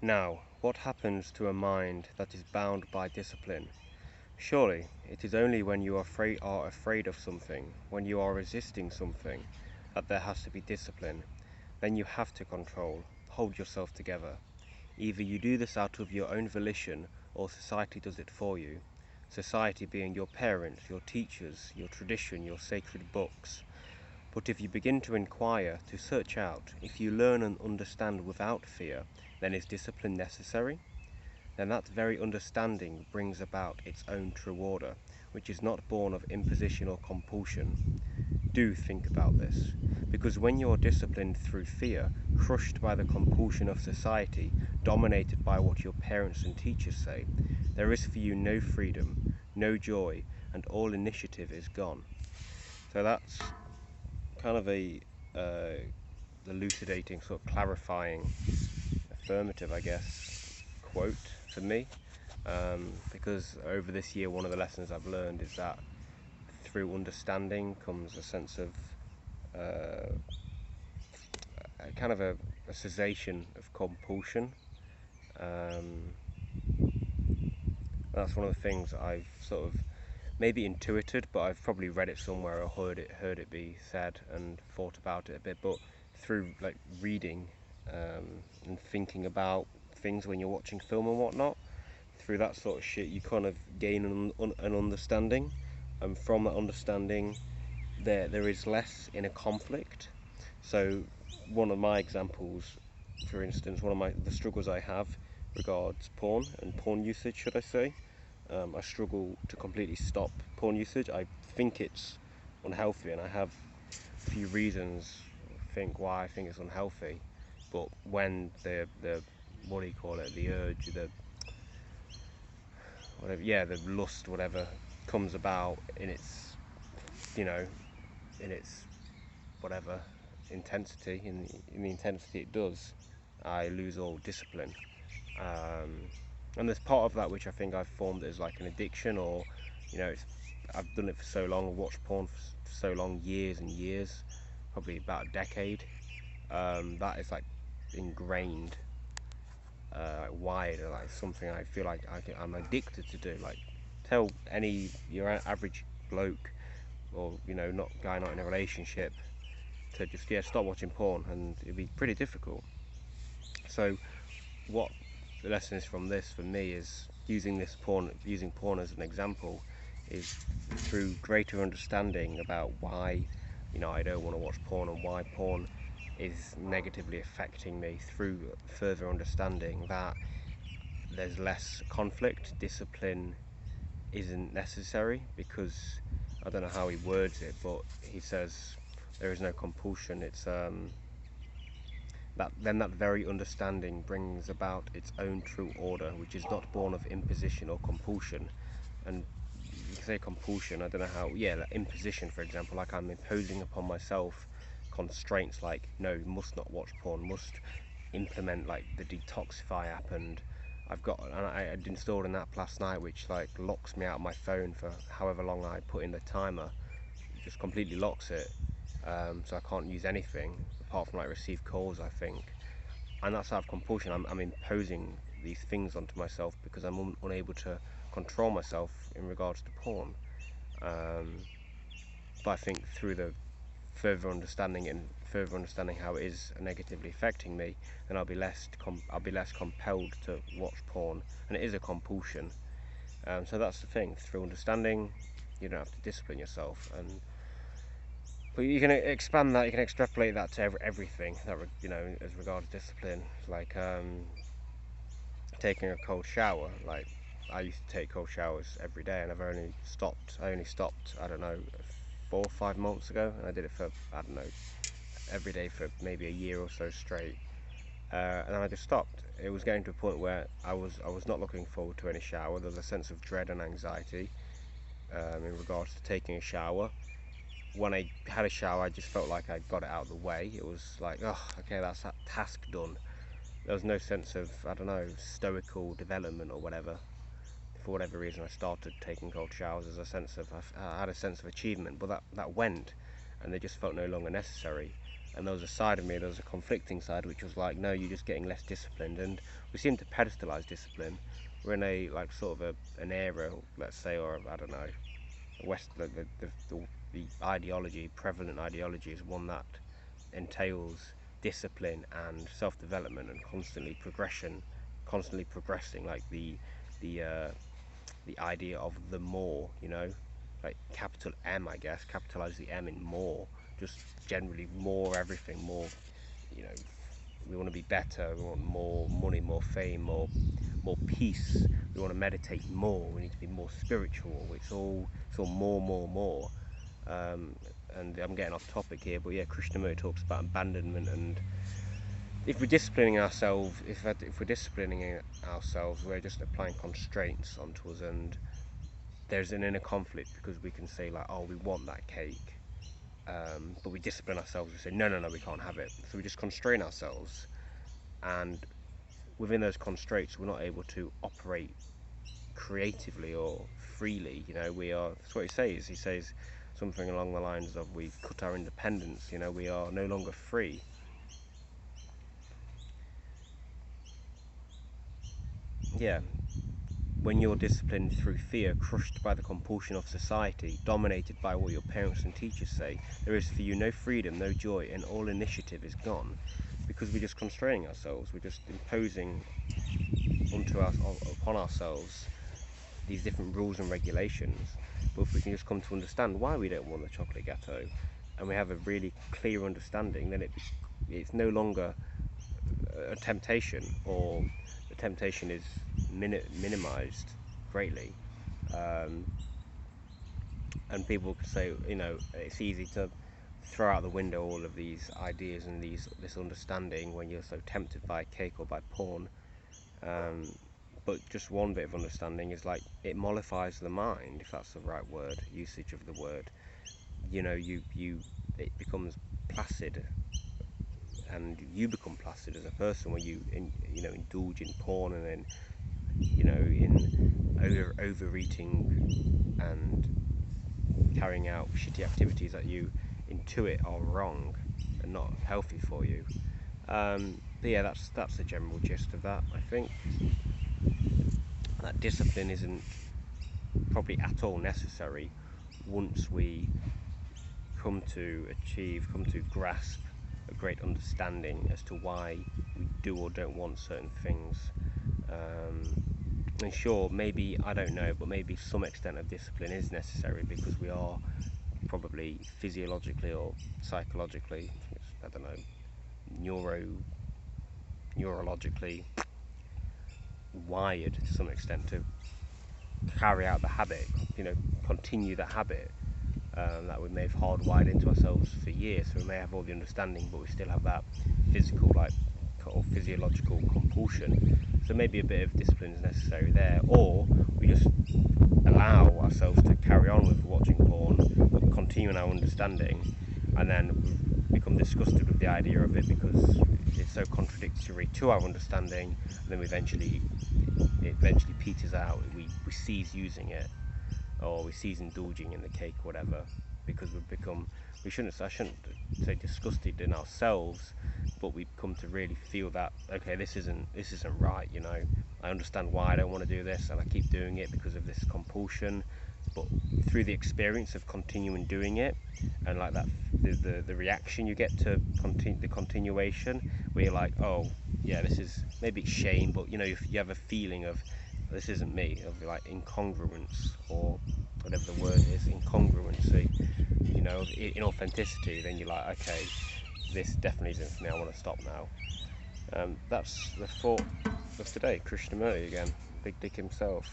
Now, what happens to a mind that is bound by discipline? Surely, it is only when you are afraid of something, when you are resisting something, that there has to be discipline. Then you have to control, hold yourself together. Either you do this out of your own volition, or society does it for you. Society being your parents, your teachers, your tradition, your sacred books. But if you begin to inquire, to search out, if you learn and understand without fear, then is discipline necessary? Then that very understanding brings about its own true order, which is not born of imposition or compulsion. Do think about this, because when you are disciplined through fear, crushed by the compulsion of society, dominated by what your parents and teachers say, there is for you no freedom, no joy, and all initiative is gone. So that's kind of a elucidating, sort of clarifying, affirmative, I guess, quote for me. Because over this year, one of the lessons I've learned is that through understanding comes a sense of a kind of a cessation of compulsion. Um, that's one of the things I've sort of maybe intuited, but I've probably read it somewhere or heard it be said and thought about it a bit. But through like reading and thinking about things when you're watching film and whatnot, through that sort of shit, you kind of gain an understanding, and from that understanding, there is less in a conflict. So one of my examples, for instance, the struggles I have regards porn and porn usage, should I say. I struggle to completely stop porn usage. I think it's unhealthy, and I have a few reasons I think why I think it's unhealthy. But when the what do you call it? The urge, the whatever, yeah, the lust, whatever, comes about in its, you know, in its whatever intensity, in the intensity it does, I lose all discipline. And there's part of that which I think I've formed as like an addiction, or I've done it for so long, watched porn for so long, years and years, probably about a decade. That is like ingrained, wired, like something I feel like I'm addicted to do. Like, tell any your average bloke, or not guy not in a relationship, to just stop watching porn, and it'd be pretty difficult. So what the lesson is from this for me is using porn as an example, is through greater understanding about why I don't want to watch porn, and why porn is negatively affecting me. Through further understanding that there's less conflict, discipline isn't necessary, because I don't know how he words it, but he says there is no compulsion. It's that very understanding brings about its own true order, which is not born of imposition or compulsion. And you can say compulsion, I don't know how, like imposition, for example, like I'm imposing upon myself constraints, like, no, you must not watch porn, must implement like the Detoxify app, and I installed an app last night which like locks me out of my phone for however long I put in the timer. It just completely locks it, so I can't use anything apart from like receive calls, I think. And that's out of compulsion. I'm imposing these things onto myself because I'm unable to control myself in regards to porn. But I think through the further understanding how it is negatively affecting me, then I'll be less compelled to watch porn, and it is a compulsion. So that's the thing. Through understanding, you don't have to discipline yourself, but you can expand that. You can extrapolate that to everything that as regards discipline, like taking a cold shower. Like, I used to take cold showers every day, and I only stopped, I don't know, 4 or 5 months ago, and I did it for, I don't know, every day for maybe a year or so straight. And then I just stopped. It was getting to a point where I was not looking forward to any shower. There was a sense of dread and anxiety in regards to taking a shower. When I had a shower, I just felt like I got it out of the way. It was like, oh, okay, that's that task done. There was no sense of, I don't know, stoical development or whatever. For whatever reason, I started taking cold showers as a sense of, I had a sense of achievement, but that went, and they just felt no longer necessary. And there was a side of me, there was a conflicting side, which was like, no, you're just getting less disciplined. And we seem to pedestalize discipline. We're in a like sort of an era, let's say, or I don't know, the ideology, prevalent ideology, is one that entails discipline and self-development and constantly progressing, like the the idea of the more, like capital M, I guess, capitalize the M in more, just generally more everything, more, you know, we want to be better, we want more money, more fame, more peace, we want to meditate more, we need to be more spiritual, it's all more. And I'm getting off topic here, but yeah, Krishnamurti talks about abandonment, and if we're disciplining ourselves, we're just applying constraints onto us, and there's an inner conflict, because we can say like, oh, we want that cake, but we discipline ourselves. We say no, we can't have it. So we just constrain ourselves, and within those constraints, we're not able to operate creatively or freely. That's what he says. He says something along the lines of, we've cut our independence. We are no longer free. Yeah. When you're disciplined through fear, crushed by the compulsion of society, dominated by what your parents and teachers say, there is for you no freedom, no joy, and all initiative is gone. Because we're just constraining ourselves, we're just imposing upon ourselves these different rules and regulations. But if we can just come to understand why we don't want the chocolate gâteau, and we have a really clear understanding, then it's no longer a temptation, or the temptation is minimized greatly. And people could say, it's easy to throw out the window all of these ideas and this understanding when you're so tempted by cake or by porn. But just one bit of understanding is like, it mollifies the mind, if that's the right usage of the word. It becomes placid, and you become placid as a person when you indulge in porn, and then in overeating and carrying out shitty activities that you intuit are wrong and not healthy for you. But yeah, that's the general gist of that. I think that discipline isn't probably at all necessary once we come to grasp a great understanding as to why we do or don't want certain things. And sure, maybe, I don't know, but maybe some extent of discipline is necessary, because we are probably physiologically or psychologically, I don't know, neurologically wired to some extent to carry out the habit, continue that habit that we may have hardwired into ourselves for years. So we may have all the understanding, but we still have that physical, or physiological compulsion. So maybe a bit of discipline is necessary there, or we just allow ourselves to carry on with watching porn, but continue in our understanding, and then become disgusted with the idea of it because it's so contradictory to our understanding, and then it eventually peters out. We cease using it, or we cease indulging in the cake, whatever, because I shouldn't say disgusted in ourselves, but we come to really feel that, okay, this isn't right. I understand why I don't want to do this, and I keep doing it because of this compulsion. But through the experience of continuing doing it, and like that, the reaction you get to the continuation, where you're like, oh yeah, this is, maybe it's shame, but if you have a feeling of, this isn't me, of like incongruence, or whatever the word is, incongruency, inauthenticity, then you're like, okay, this definitely isn't for me, I want to stop now. That's the thought of today. Krishnamurti again, Big Dick himself.